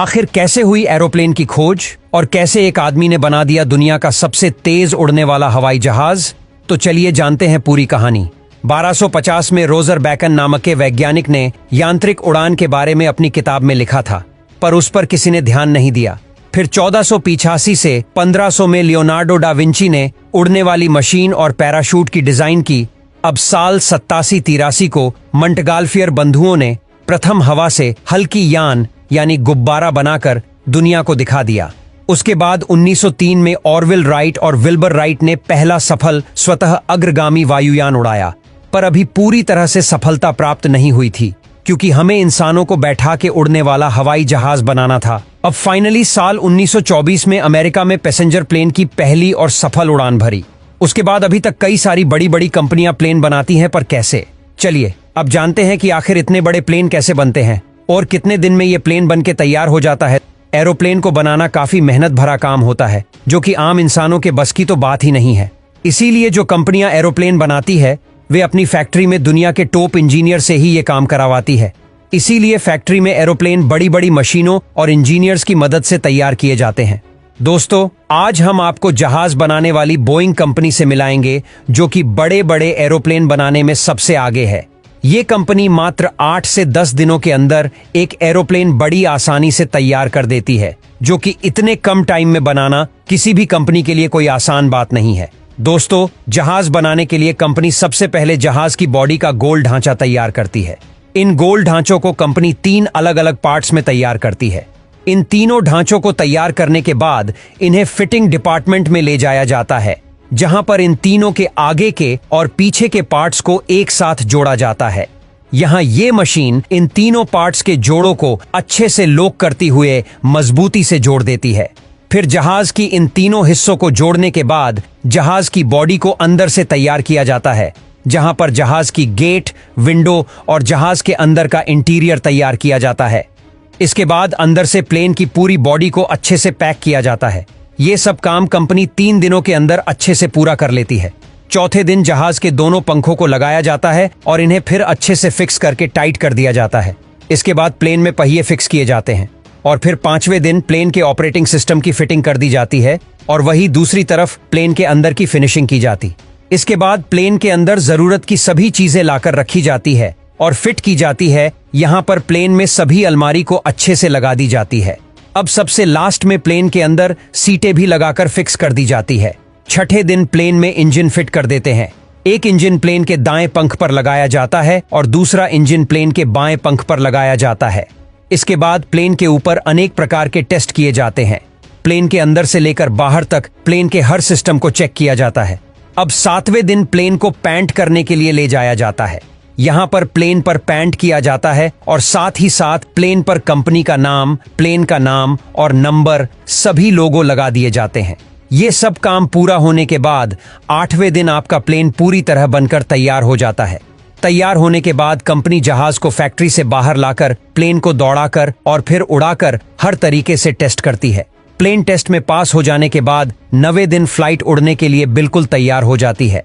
आखिर कैसे हुई एरोप्लेन की खोज और कैसे एक आदमी ने बना दिया दुनिया का सबसे तेज उड़ने वाला हवाई जहाज? तो चलिए जानते हैं पूरी कहानी। 1250 में रोजर बैकन नामक के वैज्ञानिक ने यांत्रिक उड़ान के बारे में अपनी किताब में लिखा था, पर उस पर किसी ने ध्यान नहीं दिया। फिर 1485 से 1500 में लियोनार्डो डा विंची ने उड़ने वाली मशीन और पैराशूट की डिजाइन की। अब साल 87-83 को मंटगाल्फियर बंधुओं ने प्रथम हवा से हल्की यान यानी गुब्बारा बनाकर दुनिया को दिखा दिया। उसके बाद 1903 में ऑरविल राइट और विल्बर राइट ने पहला सफल स्वतः अग्रगामी वायुयान उड़ाया, पर अभी पूरी तरह से सफलता प्राप्त नहीं हुई थी, क्योंकि हमें इंसानों को बैठा के उड़ने वाला हवाई जहाज बनाना था। अब फाइनली साल 1924 में अमेरिका में पैसेंजर प्लेन की पहली और सफल उड़ान भरी। उसके बाद अभी तक कई सारी बड़ी बड़ी कंपनियां प्लेन बनाती हैं, पर कैसे? चलिए अब जानते हैं कि आखिर इतने बड़े प्लेन कैसे बनते हैं और कितने दिन में ये प्लेन बन के तैयार हो जाता है। एरोप्लेन को बनाना काफी मेहनत भरा काम होता है, जो कि आम इंसानों के बस की तो बात ही नहीं है। इसीलिए जो कंपनियां एरोप्लेन बनाती है वे अपनी फैक्ट्री में दुनिया के टॉप इंजीनियर से ही ये काम करवाती है। इसीलिए फैक्ट्री में एरोप्लेन बड़ी बड़ी मशीनों और इंजीनियर्स की मदद से तैयार किए जाते हैं। दोस्तों, आज हम आपको जहाज बनाने वाली बोइंग कंपनी से मिलाएंगे, जो कि बड़े बड़े एरोप्लेन बनाने में सबसे आगे है। ये कंपनी मात्र 8 से 10 दिनों के अंदर एक एरोप्लेन बड़ी आसानी से तैयार कर देती है, जो कि इतने कम टाइम में बनाना किसी भी कंपनी के लिए कोई आसान बात नहीं है। दोस्तों, जहाज बनाने के लिए कंपनी सबसे पहले जहाज की बॉडी का गोल ढांचा तैयार करती है। इन गोल ढांचों को कंपनी 3 अलग अलग पार्ट्स में तैयार करती है। इन तीनों ढांचों को तैयार करने के बाद इन्हें फिटिंग डिपार्टमेंट में ले जाया जाता है, जहां पर इन तीनों के आगे के और पीछे के पार्ट्स को एक साथ जोड़ा जाता है। यहां ये मशीन इन तीनों पार्ट्स के जोड़ों को अच्छे से लॉक करती हुए मजबूती से जोड़ देती है। फिर जहाज की इन तीनों हिस्सों को जोड़ने के बाद जहाज की बॉडी को अंदर से तैयार किया जाता है, जहां पर जहाज की गेट, विंडो और जहाज के अंदर का इंटीरियर तैयार किया जाता है। इसके बाद अंदर से प्लेन की पूरी बॉडी को अच्छे से पैक किया जाता है। ये सब काम कंपनी 3 दिनों के अंदर अच्छे से पूरा कर लेती है। चौथे दिन जहाज के दोनों पंखों को लगाया जाता है और इन्हें फिर अच्छे से फिक्स करके टाइट कर दिया जाता है। इसके बाद प्लेन में पहिए फिक्स किए जाते हैं और फिर 5वें दिन प्लेन के ऑपरेटिंग सिस्टम की फिटिंग कर दी जाती है और वही दूसरी तरफ प्लेन के अंदर की फिनिशिंग की जाती। इसके बाद प्लेन के अंदर जरूरत की सभी चीजें लाकर रखी जाती है और फिट की जाती है। यहाँ पर प्लेन में सभी अलमारी को अच्छे से लगा दी जाती है। अब सबसे लास्ट में प्लेन के अंदर सीटें भी लगाकर फिक्स कर दी जाती है। छठे दिन प्लेन में इंजन फिट कर देते हैं। एक इंजन प्लेन के दाएं पंख पर लगाया जाता है और दूसरा इंजन प्लेन के बाएं पंख पर लगाया जाता है। इसके बाद प्लेन के ऊपर अनेक प्रकार के टेस्ट किए जाते हैं। प्लेन के अंदर से लेकर बाहर तक प्लेन के हर सिस्टम को चेक किया जाता है। अब 7वें दिन प्लेन को पेंट करने के लिए ले जाया जाता है। यहाँ पर प्लेन पर पेंट किया जाता है और साथ ही साथ प्लेन पर कंपनी का नाम, प्लेन का नाम और नंबर सभी लोगो लगा दिए जाते हैं। ये सब काम पूरा होने के बाद 8वें दिन आपका प्लेन पूरी तरह बनकर तैयार हो जाता है। तैयार होने के बाद कंपनी जहाज को फैक्ट्री से बाहर लाकर प्लेन को दौड़ाकर और फिर उड़ाकर हर तरीके से टेस्ट करती है। प्लेन टेस्ट में पास हो जाने के बाद 9वें दिन फ्लाइट उड़ने के लिए बिल्कुल तैयार हो जाती है।